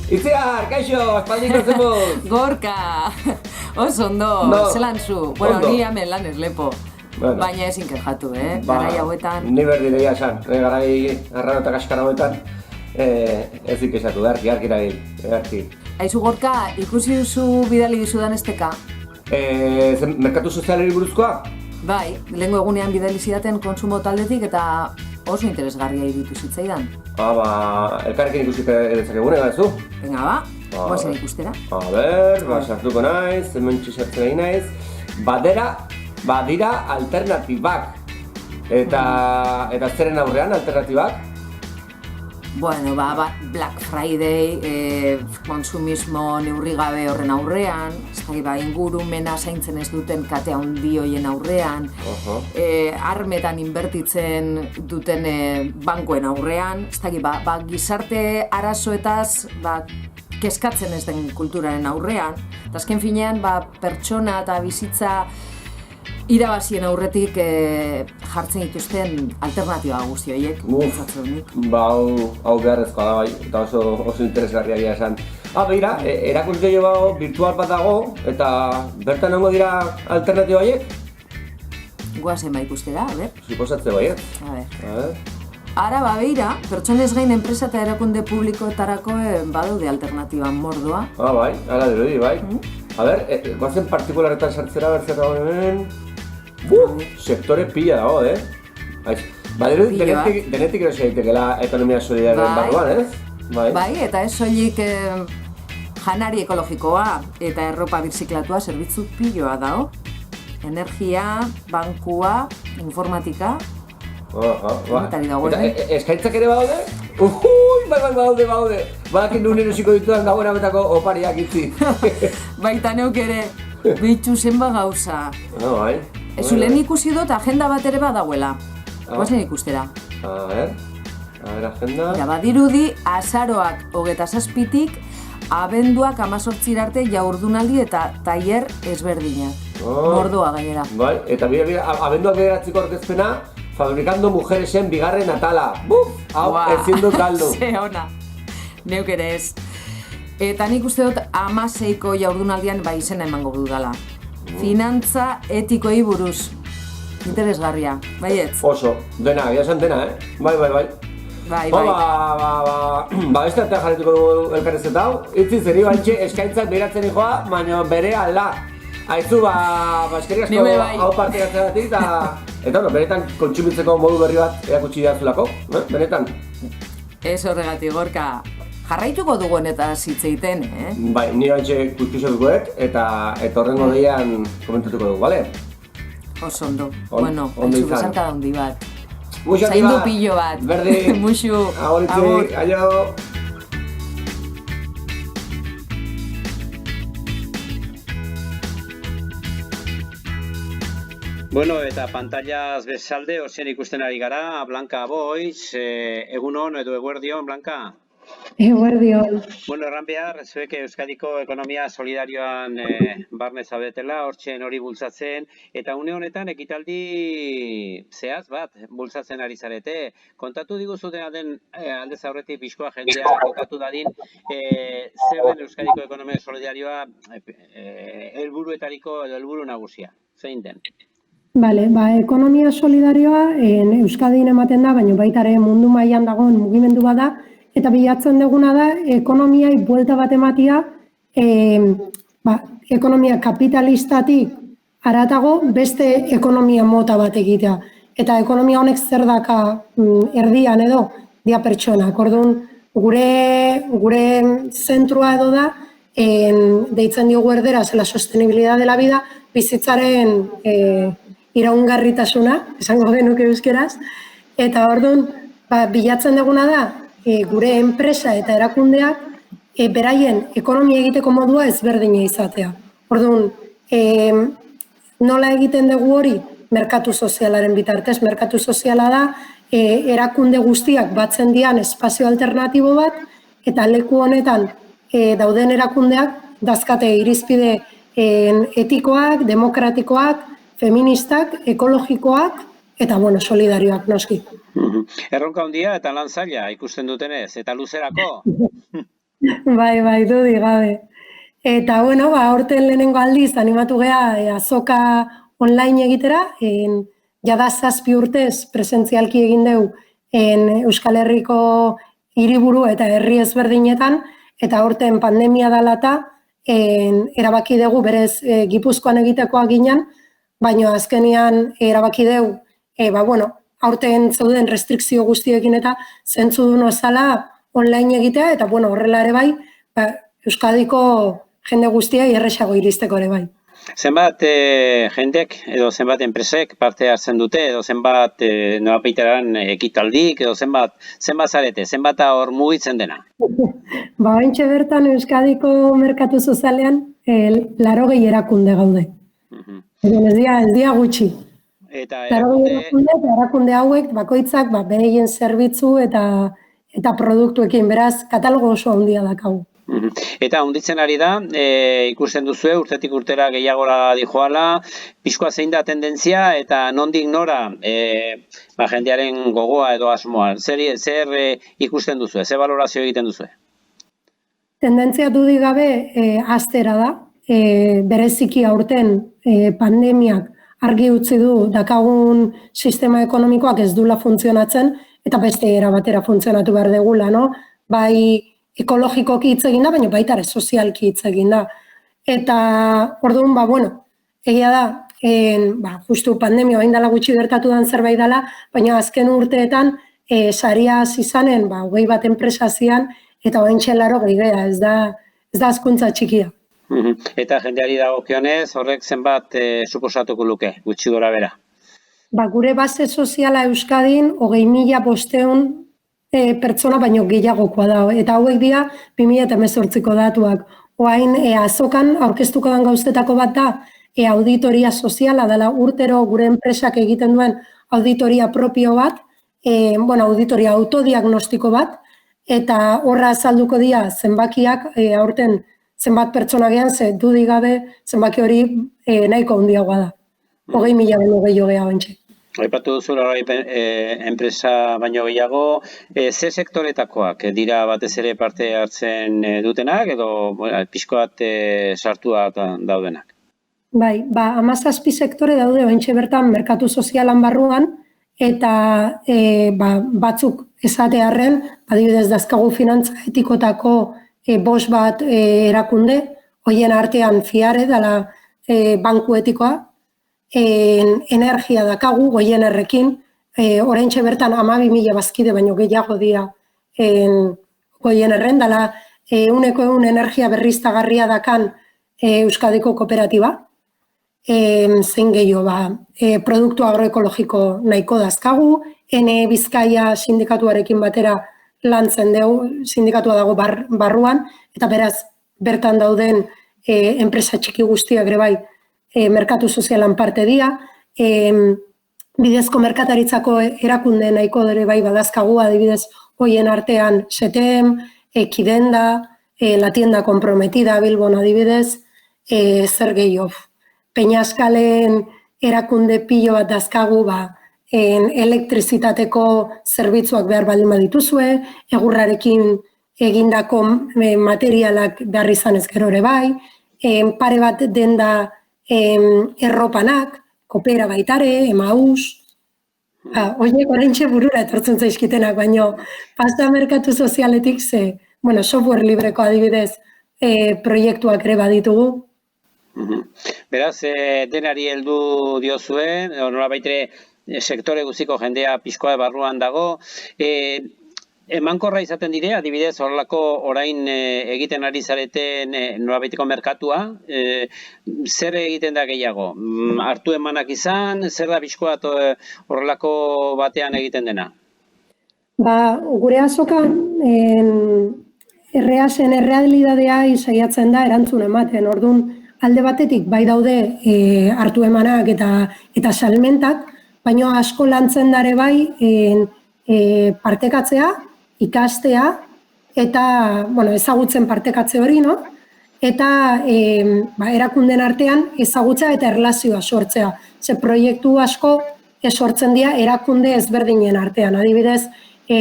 Itziar, kaixo, espaldiko zemuz! Gorka! Oso ondo, zelan zu? Bueno, ni hemen lan lepo. Baina ezin kejatu, garai hauetan. Ni berdi deia esan, garai arraro eta kaskara hauetan ez ikesatu, garki eragin. Aizu Gorka, ikusi duzu bidali dizudan esteka? Merkatu sozialari buruzkoa? Bai, lehengo egunean bidali zidaten konsumo taldetik eta oso interesgarria iruditu zitzaidan. Elkarrekin ikusik dezakegune, badezu? Venga, goazen ikustera. Sartuko naiz, hemen txisartzen egin naiz. Badira alternatibak. Eta zeren aurrean alternatibak? Bueno, Black Friday, konsumismo neurrigabe horren aurrean, ingurumena zaintzen ez duten kate handi hoien aurrean, armetan inbertitzen duten bankuen aurrean, gizarte arazoetaz kezkatzen ez den kulturaren aurrean, eta azken finean pertsona eta bizitza irabazien aurretik jartzen dituzten alternatiba guzti horiek. Hau beharrezkoa da bai, eta oso interesgarria gira esan. Begira, erakuskei virtual bat dago, eta bertan hongo dira alternatiba horiek? Goazen ikustera, a ber. Suposatze baiet. Ara, begira, pertsonez gain enpresa eta erakunde publikoetarako badaude alternatiba mordoa. Bai, ala dirudi, bai. A ber, goazen partikularetan sartzera bertzera hemen. Sektore pila dago, denetik erosi daitekela ekonomia solidarioaren barruan, ez? Bai, eta ez soilik janari ekologikoa eta erropa birziklatua zerbitzu piloa dago. Energia, bankua, informatika. Eta eskaintzak ere badaude? Badaude! Badakin nuen erosiko ditudan gauera betako opariak itzi. Baita neuk ere, bitxu zenba gauza. Bai. Ez lehen ikusi dut agenda bat ere badauela. Goazen ikustera. A ver, agenda. Badirudi, azaroak 27tik, abenduak 18 arte jaurdunaldi eta tailer ezberdinak. Mordoa gainera. Bai, eta abenduak bederatziko orkezpena, fabrikando mujeresen bigarren atala. Hau, ezin dut galdu. Ze ona. Neuk ere ez. Eta nik uste dut 16ko jaurdunaldian izena emango dudala. Finantza etikoei buruz. Interesgarria, baietz? Oso, dena, esan dena, Bai. Beste artean jarretuko dugu elkarrezet hau. Itzi zeri bantxe eskaintzak beratzen joa, baina bere alda. Aizu, eskerrik asko hau parte gatzeratik eta benetan kontsumitzeko modu berri bat erakutsi dazulako, benetan. Ez horregatik, Gorka. Jarraituko dugu honetaz hitz egiten, Bai, ni bantxe kuskuso duguek eta horrengo deian komentatuko dugu, bale? Oso ondo. Bueno, haitzu besarka handi bat. Muxo handi bat. Zaindu pillo bat. Berdi. Muxu. Agur. Aio. Bueno, eta pantallaz bezalde, ozean ikusten ari gara, Blanca Boix, egunon edo eguerdion, Blanca? Eguerdion. Bueno, erran behar, zuek Euskadiko ekonomia solidarioan barne zaudetela, hortzen hori bultzatzen, eta une honetan ekitaldi zehaz bat bultzatzen ari zarete. Kontatu diguzu dena den aldez aurretik pixkoa jendea kontatu dadin, zer den Euskadiko ekonomia solidarioa helburuetariko edo helburu nagusia, zein den? Bale, ekonomia solidarioa Euskadin ematen da, baina baita ere mundu mailan dagoen mugimendu bada, eta bilatzen duguna da ekonomiai buelta bat ematia, ekonomia kapitalistatik haratago beste ekonomia mota bat egitea. Eta ekonomia honek zer daka erdian edo dia pertsonak. Orduan, gure zentrua edo da, deitzen diogu erderaz, la sostenibilidad de la vida, bizitzaren iraungarritasuna, esango genuke euskeraz, eta orduan, bilatzen duguna da, gure enpresa eta erakundeak beraien ekonomia egiteko modua ezberdina izatea. Orduan, nola egiten dugu hori? Merkatu sozialaren bitartez. Merkatu soziala da, erakunde guztiak batzen dian espazio alternatibo bat, eta leku honetan dauden erakundeak dazkate irizpide etikoak, demokratikoak, feministak, ekologikoak, eta, solidarioak noski. Erronka handia eta lan zaila ikusten dutenez, eta luzerako? Bai, dudik gabe. Eta, bueno, aurten lehenengo aldiz animatu gea azoka online egitera, jada 7 urtez presentzialki egin dugu Euskal Herriko hiriburu eta herri ezberdinetan, eta aurten pandemia dalata, erabaki dugu berez Gipuzkoan egitekoa ginen, baina azkenean erabaki dugu, aurten zeuden restrikzio guztiekin eta zentzudun osala online egitea, eta horrela ere bai, Euskadiko jende guztia erresago iristeko ere bai. Zenbat jendek edo zenbat enpresek parte hartzen dute, edo zenbat norapeiteran ekitaldik, edo zenbat zarete, zenbat hor mugitzen dena? Oraintxe bertan Euskadiko merkatu sozialean 80 erakunde gaude. Ez dira gutxi. Eta erakunde hauek bakoitzak beraien zerbitzu eta produktuekin, beraz, katalogo oso handia daukagu. Eta handitzen ari da, ikusten duzue, urtetik urtera gehiagora dijoala, pixkoa zein da tendentzia eta nondik nora jendearen gogoa edo asmoa. Zer ikusten duzue, zer balorazio egiten duzue? Tendentzia dudik gabe aztera da, bereziki aurten pandemiak argi utzi du dakagun sistema ekonomikoak ez dula funtzionatzen eta beste era batera funtzionatu behar degula, no? Bai ekologikoki hitz egin da, baina baita ere sozialki hitz egin da. Eta orduan, egia da, justu pandemia hain dela gutxi gertatu den zerbait dela, baina azken urteetan saria izanen, 21 enpresa zian, eta orain txelaro gehiagia, ez da hazkuntza txikia. Eta jendeari dagokionez, horrek zenbat suposatuko luke, gutxi gora bera? Gure base soziala Euskadin 20.500 pertsona baino gehiagokoa da, eta hauek dira 2018ko datuak. Oain azokan aurkeztuko den gauztetako bat da, auditoria soziala dela urtero gure enpresak egiten duen auditoria propio bat, auditoria autodiagnostiko bat, eta horra azalduko dira zenbakiak aurten zenbat pertsona gehan, dudik gabe zenbaki hori nahiko handiagoa da. 20.000 baino gehiago geha bentxe. Aipatu duzu enpresa baino gehiago, ze sektoretakoak dira batez ere parte hartzen dutenak edo pixko bat sartuak daudenak? Bai, 17 sektore daude bentxe bertan merkatu sozialan barruan, eta batzuk esatearren, adibidez dazkagu finantza etikotako 5 bat erakunde, hoien artean FIARE dela banku etikoa, energia dakagu goien errekin, oraintxe bertan 12.000 bazkide baino gehiago dira goien erren, dela 100% energia berriztagarria dakan Euskadiko kooperatiba, zein gehiago, produktu agroekologiko nahiko dazkagu, Bizkaia sindikatuarekin batera lantzen dugu, sindikatua dago barruan, eta beraz bertan dauden enpresa txiki guztiak ere bai, merkatu sozialan parte dira, bidezko merkataritzako erakunde nahiko ere bai badazkagu, adibidez hoien artean SETEM, Kidenda, La Tienda Comprometida Bilbon adibidez, zer gehiago. Peñaskalen erakunde pilo bat dazkagu, elektrizitateko zerbitzuak behar baldin badituzue, egurrarekin egindako materialak behar izan ez gero ere bai, pare bat denda erropanak, kopera baitare, Emaus, horiek oraintxe burura etortzen zaizkitenak, baino pasta merkatu sozialetik software libreko adibidez proiektuak ere baditugu. Beraz, denari heldu diozue, nolabait sektore guztiko jendea pixkoa barruan dago, emankorra izaten dire, adibidez, horrelako orain egiten ari zareten nolabaiteko merkatua, zer egiten da gehiago? Hartu emanak izan, zer da pixkoa horrelako batean egiten dena? Gure azokan, errealidadea izaiatzen da erantzun ematen, orduan alde batetik bai daude hartu emanak eta salmentak, baina asko lantzen dare bai partekatzea, ikastea, eta ezagutzen partekatze hori, eta erakunden artean ezagutza eta erlazioa sortzea. Ze proiektu asko sortzen dira erakunde ezberdinen artean. Adibidez,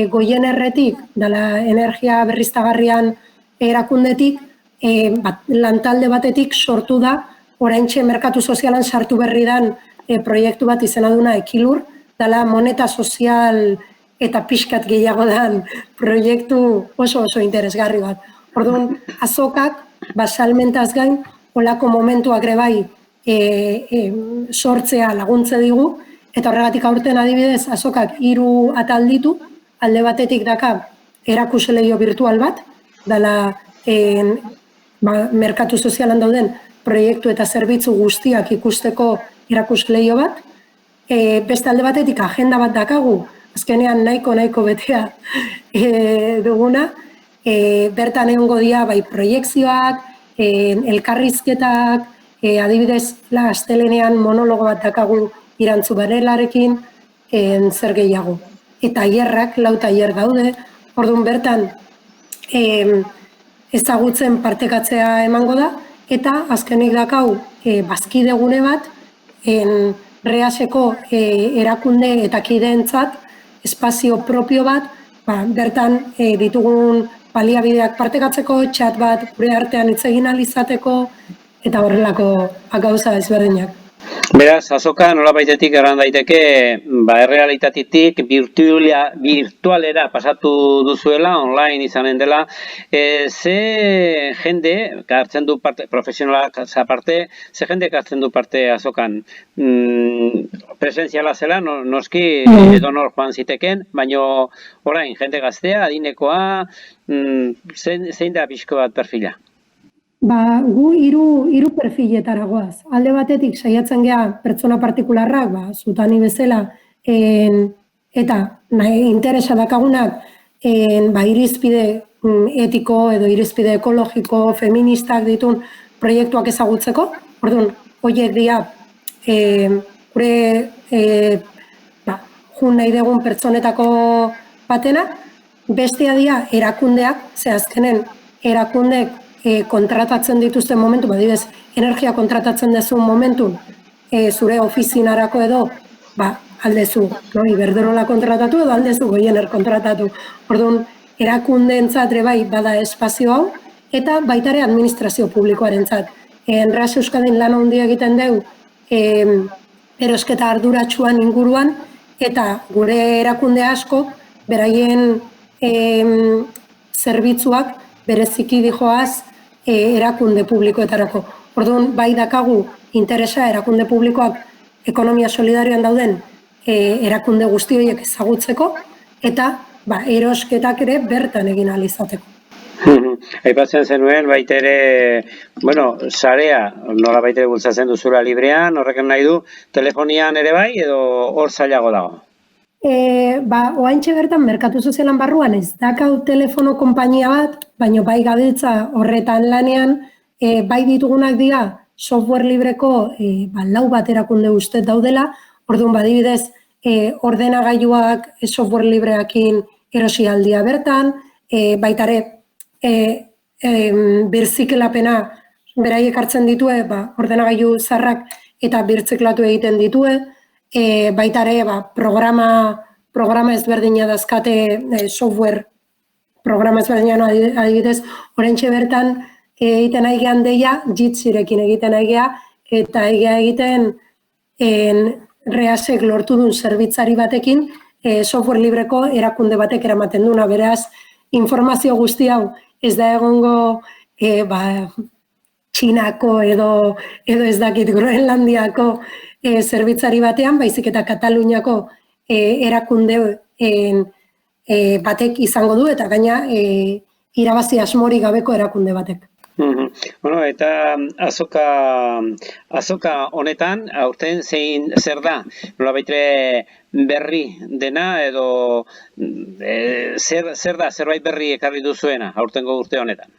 goien erretik, dela energia berriztagarrian erakundetik, lantalde batetik sortu da, oraintxe merkatu sozialan sartu berri dan proiektu bat izena duna Ekilur, dela moneta sozial eta pixkat gehiago dan proiektu oso interesgarri bat. Orduan, azokak, salmentaz gain, olako momentuak ere bai sortzea laguntze digu, eta horregatik aurten adibidez, azokak 3 atal ditu, alde batetik daka erakusleio virtual bat, dela merkatu sozialan dauden proiektu eta zerbitzu guztiak ikusteko erakusleio bat. Beste alde batetik agenda bat dakagu, azkenean nahiko betea duguna, bertan egongo dira bai proiekzioak, elkarrizketak, adibidez astelehenean monologo bat dakagu Irantzu Barelarekin, zer gehiago. Eta tailerrak, 4 tailer daude, orduan bertan ezagutzen partekatzea emango da, eta azkenik dakau bazkidegune bat, Reaseko erakunde eta kideentzat espazio propio bat, bertan ditugun baliabideak partekatzeko, chat bat gure artean hitz egin ahal izateko, eta horrelako gauza ezberdinak. Beraz, azoka nolabaitetik erran daiteke, errealitatetik virtualera pasatu duzuela, online izanen dela, ze jende hartzen du parte, profesionalak aparte, ze jende hartzen du parte azokan? Presentziala zela, noski edonor joan ziteken, baina orain, jende gaztea, adinekoa, zein da pixko bat perfila? Gu hiru perfiletara goaz. Alde batetik saiatzen gea pertsona partikularrak, zutani bezala, eta interesa dakagunak irizpide etiko edo irizpide ekologiko, feministak ditun proiektuak ezagutzeko. Orduan, horiek dira gure jun nahi dugun pertsonetako batena. Bestea dira erakundeak, ze azkenen erakundek kontratatzen dituzten momentu, badibez, energia kontratatzen dezun momentu, zure ofizinarako edo, aldezu, Iberdrola kontratatu edo aldezu Goiener kontratatu. Orduan, erakundeentzat ere bai bada espazio hau, eta baita ere administrazio publikoarentzat. Enreas Euskadin lan handia egiten dugu erosketa arduratsuan inguruan, eta gure erakunde asko, beraien zerbitzuak bereziki dijoaz erakunde publikoetarako. Orduan, bai dakagu interesa erakunde publikoak ekonomia solidarioan dauden erakunde guzti horiek ezagutzeko, eta erosketak ere bertan egin ahal izateko. Aipatzen zenuen, baita ere, sarea, nola baita ere bultzatzen duzula librean, horreken nahi du, telefonian ere bai, edo hor zailago dago? Oaintxe bertan, merkatu sozialan barruan ez dakau telefono konpainia bat, baina bai gabiltza horretan lanean, bai ditugunak dira software libreko 4 bat erakunde uste daudela, orduan badibidez ordenagailuak software libreakin erosi aldia bertan, baitare birziklapena beraiek hartzen ditue, ordenagailu zarrak eta birziklatu egiten ditue, baitare programa ezberdina dazkate software programa ezberdina adibidez, oraintxe bertan egiten aigean deia, jitsirekin egiten aigea, eta aigea egiten Reasek lortu duen zerbitzari batekin software libreko erakunde batek eramaten duna. Beraz, informazio guzti hau ez da egongo Txinako edo ez dakit Groenlandiako zerbitzari batean, baizik eta Kataluniako erakunde batek izango du, eta gaina irabazi asmori gabeko erakunde batek. Eta azoka honetan, aurten zer da? Nola baitere berri dena, edo zer da, zerbait berri ekarri duzuena, aurtengo urte honetan?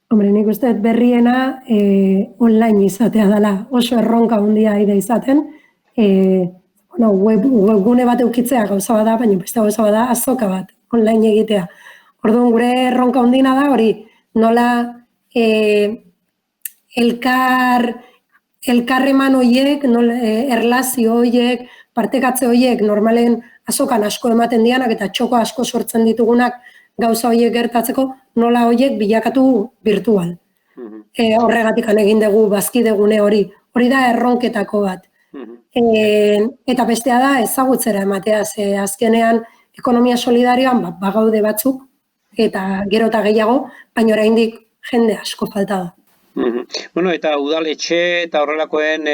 Hombre, nik uste berriena online izatea dela, oso erronka handia ide izaten. Webgune bat eukitzea gauza bada, baina beste gauza bada azoka bat, online egitea. Orduan, gure erronka handiena da hori, nola elkarreman horiek, erlazio horiek, partekatze horiek, normalen azokan asko ematen dianak eta txoko asko sortzen ditugunak gauza horiek gertatzeko, nola horiek bilakatu virtual. Horregatik egin dugu bazkidegune hori. Hori da erronketako bat. Eta bestea da ezagutzera ematea, ze azkenean ekonomia solidarioan bagaude batzuk, eta gero eta gehiago, baina oraindik jende asko falta da. Bueno, eta udaletxe eta horrelakoen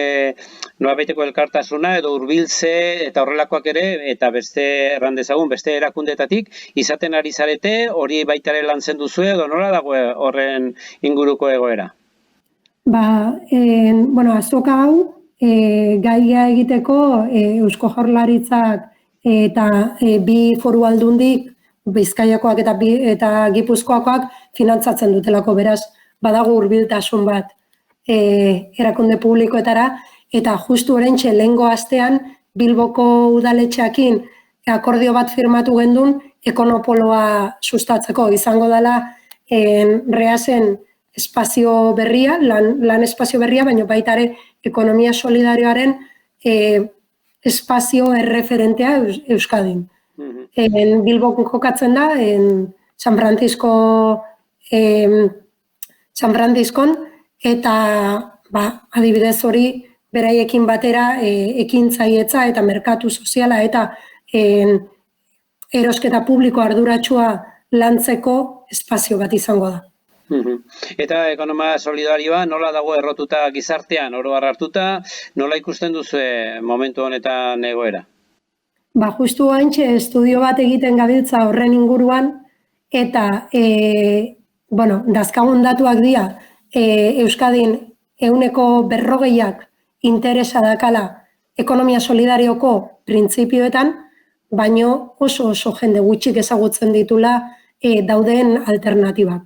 norabaiteko elkartasuna edo hurbiltze eta horrelakoak ere, eta beste erran dezagun, beste erakundetatik, izaten ari zarete, hori baitare lantzen duzue, edo nola dago horren inguruko egoera? Azoka hau, gaia egiteko Eusko Jaurlaritzak eta bi foru aldundik, Bizkaiakoak eta Gipuzkoakoak finantzatzen dutelako, beraz, badago hurbiltasun bat erakunde publikoetara, eta justu oraintxe lehengo astean Bilboko udaletxeakin akordio bat firmatu gendun Ekonopoloa sustatzeko. Izango dela Reasen espazio berria, lan espazio berria, baina baita ere ekonomia solidarioaren espazio erreferentea Euskadin. Bilboko kokatzen da, San Franciscon, eta adibidez hori beraiekin batera ekintzailetza eta merkatu soziala eta erosketa publiko arduratsua lantzeko espazio bat izango da. Eta ekonomia solidarioa nola dago errotuta gizartean, oro har hartuta, nola ikusten duzu momentu honetan egoera? Justu haintxe estudio bat egiten gabiltza horren inguruan, eta dazkagun datuak dira, Euskadin 40% interesa dakala ekonomia solidarioko printzipioetan, baino oso jende gutxik ezagutzen ditula dauden alternatibak.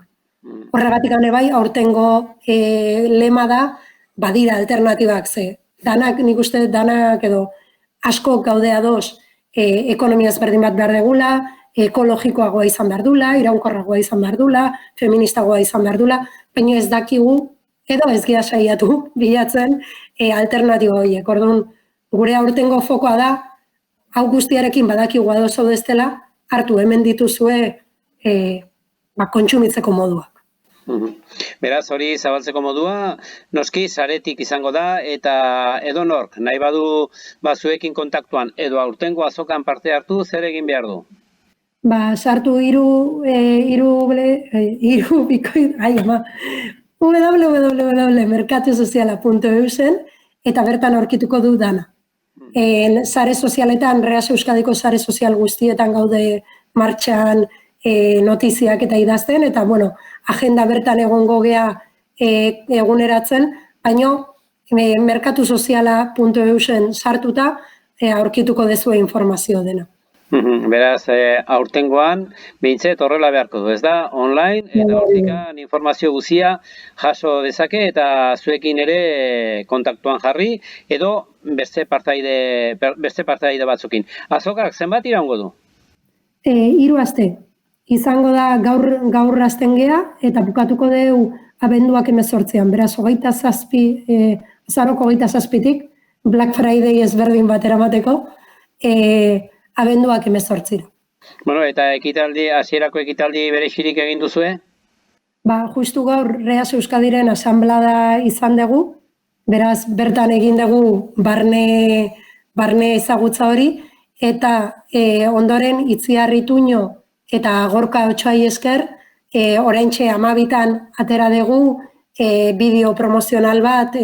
Horregatik ane bai, aurtengo lema da, badira alternatibak ze. Nik uste danak edo asko gaude ados ekonomia ezberdin bat behar degula, ekologikoagoa izan behar dula, iraunkorragoa izan behar dula, feministagoa izan behar dula, baina ez dakigu, edo ez gira saiatu bilatzen alternatibo horiek. Orduan, gure aurtengo fokoa da, hau guztiarekin badakigu ados zaudestela, hartu hemen dituzue kontsumitzeko moduak. Beraz, hori zabaltzeko modua, noski saretik izango da, eta edonork nahi badu zuekin kontaktuan, edo aurtengo azokan parte hartu, zer egin behar du? Sartu www.merkatusoziala.eusen eta bertan aurkituko du dana. Sare sozialetan, Reas Euskadiko sare sozial guztietan gaude martxan notiziak eta idazten, eta agenda bertan egongo gea eguneratzen, baina merkatusoziala.eusen sartuta aurkituko dezue informazio dena. Beraz, aurtengoan, behintzet horrela beharko du, ez da? Online, eta hortikan informazio guzia jaso dezake, eta zuekin ere kontaktuan jarri, edo beste partaide batzukin. Azokak, zenbat iraungo du? 3 aste. Izango da gaur hasten gea, eta bukatuko dugu abenduak 18an. Beraz, azaroko 27tik, Black Friday ezberdin bat eramateko, abenduak 18. Eta hasierako ekitaldi berezirik egin duzue? Justu gaur Reas Euskadiren asanblada izan dugu, beraz bertan egin dugu barne ezagutza hori, eta ondoren Itziar Ituño eta Gorka Otsoai esker, oraintxe 12an atera dugu bideo promozional bat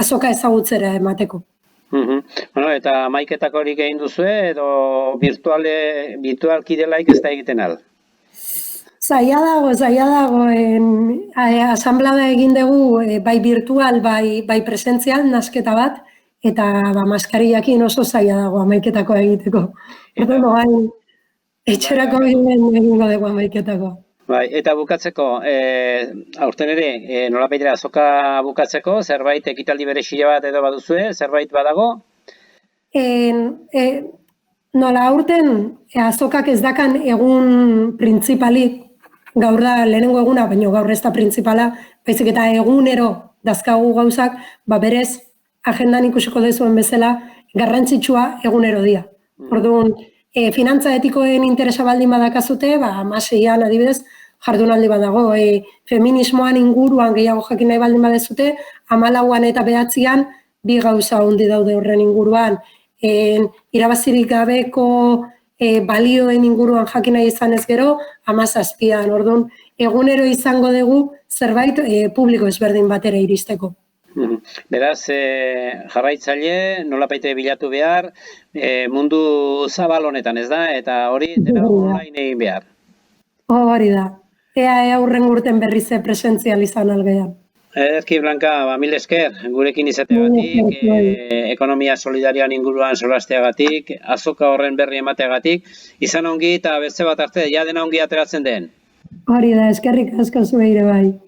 azoka ezagutzera emateko. Eta maiketak horik egin duzue, edo virtualki delaik ez da egiten al? Zaila dago, asanblada egin dugu bai virtual, bai presentzial, nasketa bat, eta maskariakin oso zaila dago amaiketako egiteko. Etxerako egingo dugu amaiketako. Eta bukatzeko, aurten ere, nolabaitera azoka bukatzeko, zerbait ekitaldi berezia bat edo baduzue, zerbait badago? Nola aurten azokak ez dakan egun printzipalik, gaur da lehenengo eguna, baina gaur ez da printzipala, baizik eta egunero dazkagu gauzak, berez agendan ikusiko dezuen bezala, garrantzitsua egunero dira. Orduan, finantza etikoen interesa baldin badakazute, amaseian adibidez, jardunaldi badago, feminismoan inguruan gehiago jakin nahi baldin badezute, 14an eta 9an bi gauza handi daude horren inguruan. Irabazirik gabeko balioen inguruan jakin nahi izan ez gero, 17an. Orduan, egunero izango dugu zerbait publiko ezberdin batera iristeko. Beraz, jarraitzaile, nolabaite bilatu behar, mundu zabal honetan, ez da? Eta hori dena online egin behar. Hori da. Ea aurren urten berriz presentzial izan algean. Ederki, Blanka, mil esker, gurekin izateagatik, ekonomia solidarioan inguruan solasteagatik, azoka horren berri emateagatik, izan ongi eta beste bat arte, ja dena ongi ateratzen den. Hori da, eskerrik asko zuei ere bai.